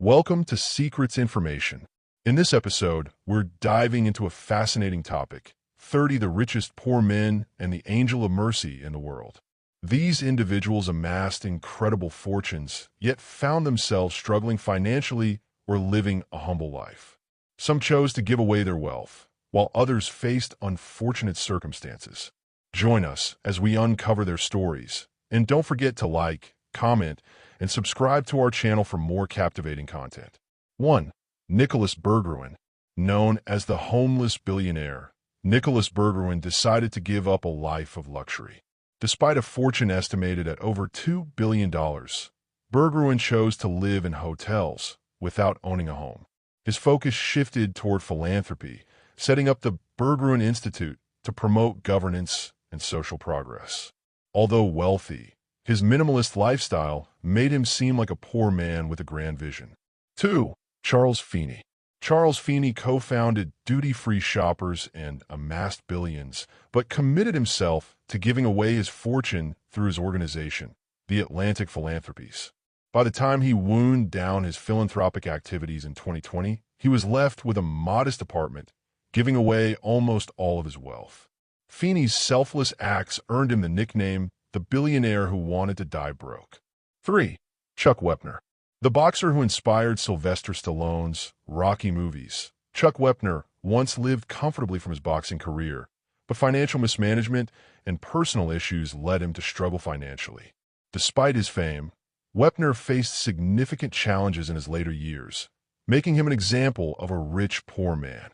Welcome to Secrets Information. In this episode, we're diving into a fascinating topic: 30 the richest poor men and the angel of mercy in the world. These individuals amassed incredible fortunes, yet found themselves struggling financially or living a humble life. Some chose to give away their wealth, while others faced unfortunate circumstances. Join us as we uncover their stories, and don't forget to like, comment, and subscribe to our channel for more captivating content. 1. Nicholas Berggruen. Known as the homeless billionaire, Nicholas Berggruen decided to give up a life of luxury. Despite a fortune estimated at over $2 billion, Berggruen chose to live in hotels without owning a home. His focus shifted toward philanthropy, setting up the Berggruen Institute to promote governance and social progress. Although wealthy, his minimalist lifestyle made him seem like a poor man with a grand vision. 2. Charles Feeney. Charles Feeney co-founded Duty-Free Shoppers and amassed billions, but committed himself to giving away his fortune through his organization, the Atlantic Philanthropies. By the time he wound down his philanthropic activities in 2020, he was left with a modest apartment, giving away almost all of his wealth. Feeney's selfless acts earned him the nickname the billionaire who wanted to die broke. 3. Chuck Wepner. The boxer who inspired Sylvester Stallone's Rocky movies, Chuck Wepner once lived comfortably from his boxing career, but financial mismanagement and personal issues led him to struggle financially. Despite his fame, Wepner faced significant challenges in his later years, making him an example of a rich poor man.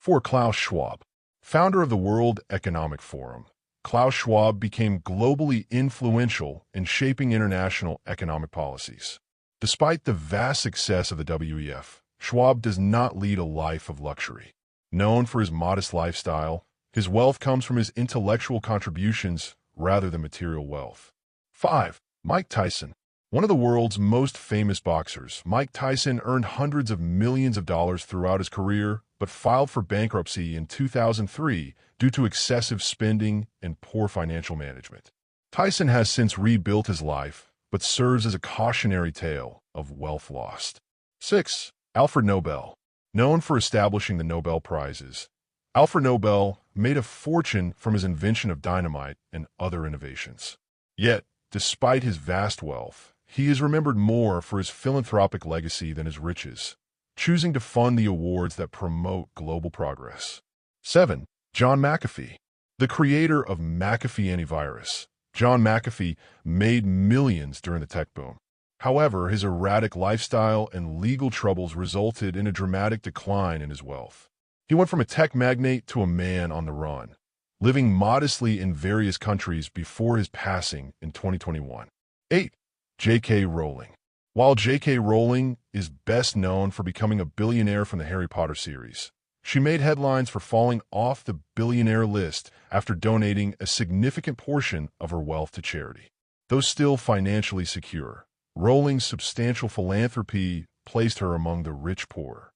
4. Klaus Schwab. Founder of the World Economic Forum, Klaus Schwab became globally influential in shaping international economic policies. Despite the vast success of the WEF, Schwab does not lead a life of luxury. Known for his modest lifestyle, his wealth comes from his intellectual contributions rather than material wealth. 5. Mike Tyson. One of the world's most famous boxers, Mike Tyson earned hundreds of millions of dollars throughout his career, but filed for bankruptcy in 2003 due to excessive spending and poor financial management. Tyson has since rebuilt his life, but serves as a cautionary tale of wealth lost. 6. Alfred Nobel. Known for establishing the Nobel Prizes, Alfred Nobel made a fortune from his invention of dynamite and other innovations. Yet, despite his vast wealth, he is remembered more for his philanthropic legacy than his riches, choosing to fund the awards that promote global progress. 7. John McAfee. The creator of McAfee Antivirus, John McAfee made millions during the tech boom. However, his erratic lifestyle and legal troubles resulted in a dramatic decline in his wealth. He went from a tech magnate to a man on the run, living modestly in various countries before his passing in 2021. 8. J.K. Rowling. While J.K. Rowling is best known for becoming a billionaire from the Harry Potter series, she made headlines for falling off the billionaire list after donating a significant portion of her wealth to charity. Though still financially secure, Rowling's substantial philanthropy placed her among the rich poor.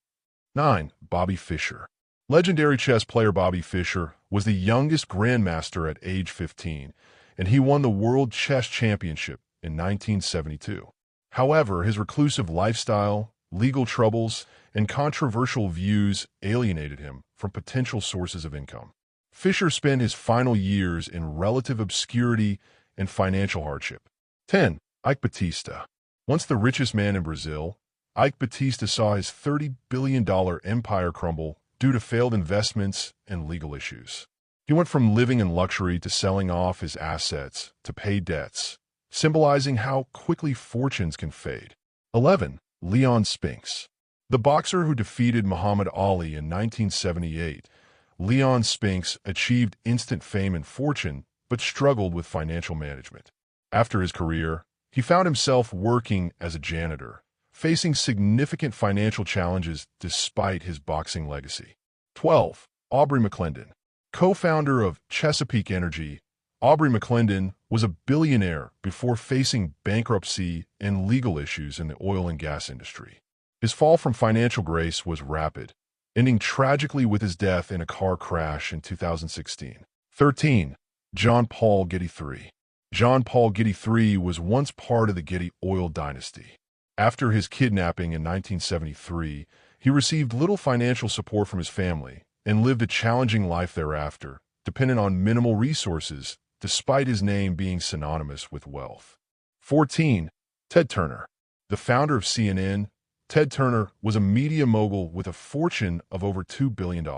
9. Bobby Fischer. Legendary chess player Bobby Fischer was the youngest grandmaster at age 15, and he won the World Chess Championship in 1972. However, his reclusive lifestyle, legal troubles, and controversial views alienated him from potential sources of income. Fischer spent his final years in relative obscurity and financial hardship. 10. Ike Batista. Once the richest man in Brazil, Ike Batista saw his $30 billion empire crumble due to failed investments and legal issues. He went from living in luxury to selling off his assets to pay debts, symbolizing how quickly fortunes can fade. 11. Leon Spinks. The boxer who defeated Muhammad Ali in 1978, Leon Spinks achieved instant fame and fortune, but struggled with financial management. After his career, he found himself working as a janitor, facing significant financial challenges despite his boxing legacy. 12. Aubrey McClendon. Co-founder of Chesapeake Energy, Aubrey McClendon was a billionaire before facing bankruptcy and legal issues in the oil and gas industry. His fall from financial grace was rapid, ending tragically with his death in a car crash in 2016. 13. John Paul Getty III. John Paul Getty III was once part of the Getty oil dynasty. After his kidnapping in 1973, he received little financial support from his family and lived a challenging life thereafter, dependent on minimal resources, despite his name being synonymous with wealth. 14. Ted Turner. The founder of CNN, Ted Turner was a media mogul with a fortune of over $2 billion.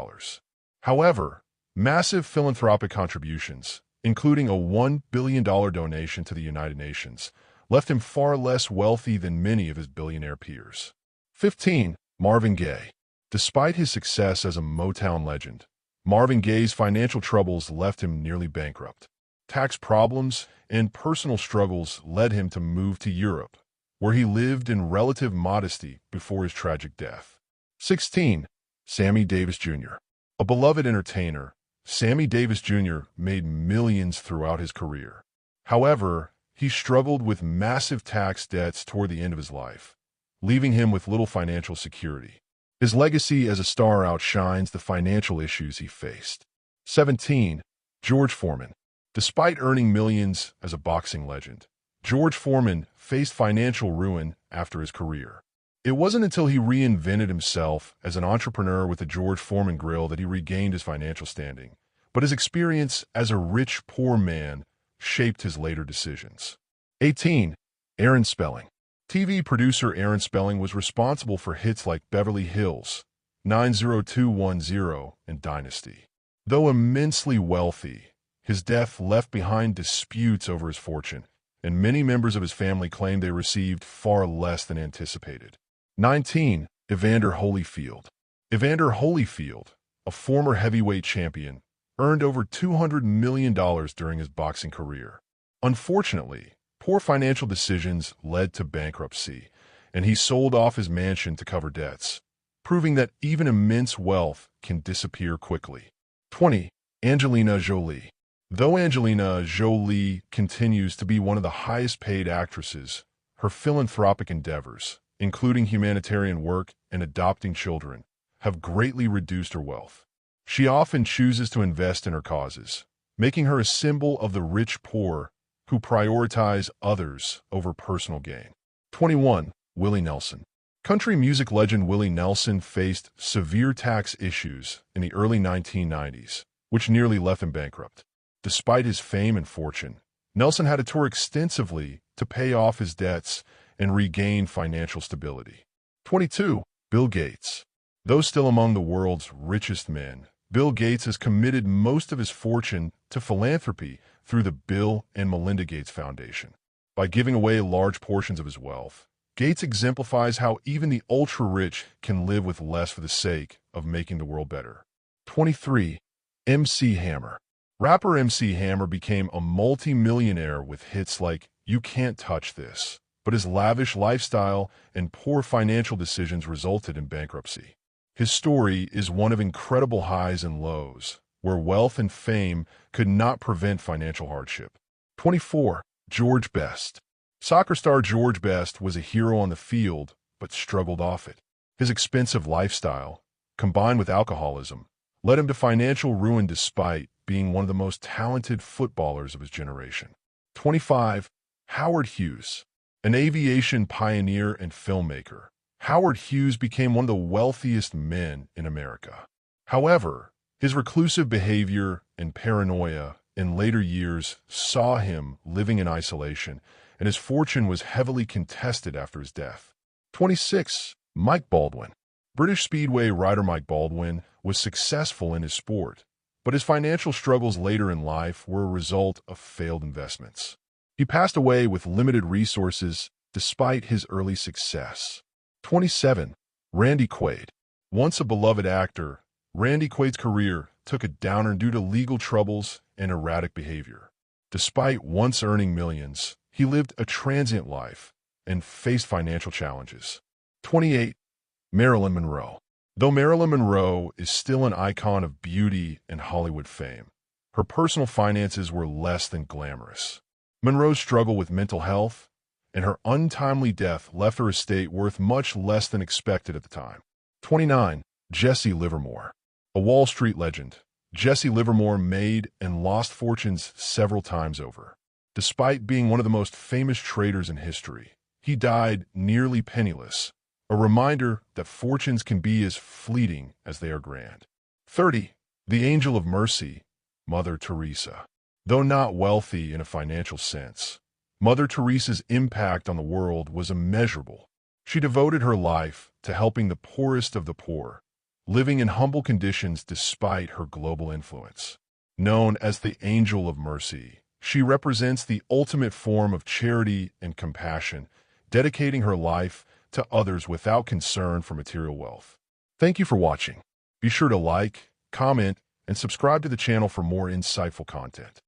However, massive philanthropic contributions, including a $1 billion donation to the United Nations, left him far less wealthy than many of his billionaire peers. 15. Marvin Gaye. Despite his success as a Motown legend, Marvin Gaye's financial troubles left him nearly bankrupt. Tax problems and personal struggles led him to move to Europe, where he lived in relative modesty before his tragic death. 16. Sammy Davis Jr. A beloved entertainer, Sammy Davis Jr. made millions throughout his career. However, he struggled with massive tax debts toward the end of his life, leaving him with little financial security. His legacy as a star outshines the financial issues he faced. 17. George Foreman. Despite earning millions as a boxing legend, George Foreman faced financial ruin after his career. It wasn't until he reinvented himself as an entrepreneur with the George Foreman Grill that he regained his financial standing, but his experience as a rich, poor man shaped his later decisions. 18. Aaron Spelling. TV producer Aaron Spelling was responsible for hits like Beverly Hills, 90210, and Dynasty. Though immensely wealthy, his death left behind disputes over his fortune, and many members of his family claimed they received far less than anticipated. 19. Evander Holyfield. Evander Holyfield, a former heavyweight champion, earned over $200 million during his boxing career. Unfortunately, poor financial decisions led to bankruptcy, and he sold off his mansion to cover debts, proving that even immense wealth can disappear quickly. 20. Angelina Jolie. Though Angelina Jolie continues to be one of the highest-paid actresses, her philanthropic endeavors, including humanitarian work and adopting children, have greatly reduced her wealth. She often chooses to invest in her causes, making her a symbol of the rich poor who prioritize others over personal gain. 21. Willie Nelson. Country music legend Willie Nelson faced severe tax issues in the early 1990s, which nearly left him bankrupt. Despite his fame and fortune, Nelson had to tour extensively to pay off his debts and regain financial stability. 22. Bill Gates. Though still among the world's richest men, Bill Gates has committed most of his fortune to philanthropy through the Bill and Melinda Gates Foundation. By giving away large portions of his wealth, Gates exemplifies how even the ultra-rich can live with less for the sake of making the world better. 23. MC Hammer. Rapper MC Hammer became a multi-millionaire with hits like You Can't Touch This, but his lavish lifestyle and poor financial decisions resulted in bankruptcy. His story is one of incredible highs and lows, where wealth and fame could not prevent financial hardship. 24. George Best. Soccer star George Best was a hero on the field, but struggled off it. His expensive lifestyle, combined with alcoholism, led him to financial ruin despite being one of the most talented footballers of his generation. 25. Howard Hughes. An aviation pioneer and filmmaker, Howard Hughes became one of the wealthiest men in America. However, his reclusive behavior and paranoia in later years saw him living in isolation, and his fortune was heavily contested after his death. 26. Mike Baldwin. British Speedway rider Mike Baldwin was successful in his sport, but his financial struggles later in life were a result of failed investments. He passed away with limited resources despite his early success. 27. Randy Quaid. Once a beloved actor, Randy Quaid's career took a downer due to legal troubles and erratic behavior. Despite once earning millions, he lived a transient life and faced financial challenges. 28. Marilyn Monroe. Though Marilyn Monroe is still an icon of beauty and Hollywood fame, her personal finances were less than glamorous. Monroe's struggle with mental health and her untimely death left her estate worth much less than expected at the time. 29. Jesse Livermore. A Wall Street legend, Jesse Livermore made and lost fortunes several times over. Despite being one of the most famous traders in history, He died nearly penniless, a reminder that fortunes can be as fleeting as they are grand. 30. The Angel of Mercy, Mother Teresa. Though not wealthy in a financial sense, Mother Teresa's impact on the world was immeasurable. She devoted her life to helping the poorest of the poor, living in humble conditions despite her global influence. Known as the Angel of Mercy, she represents the ultimate form of charity and compassion, dedicating her life to others without concern for material wealth. Thank you for watching. Be sure to like, comment, and subscribe to the channel for more insightful content.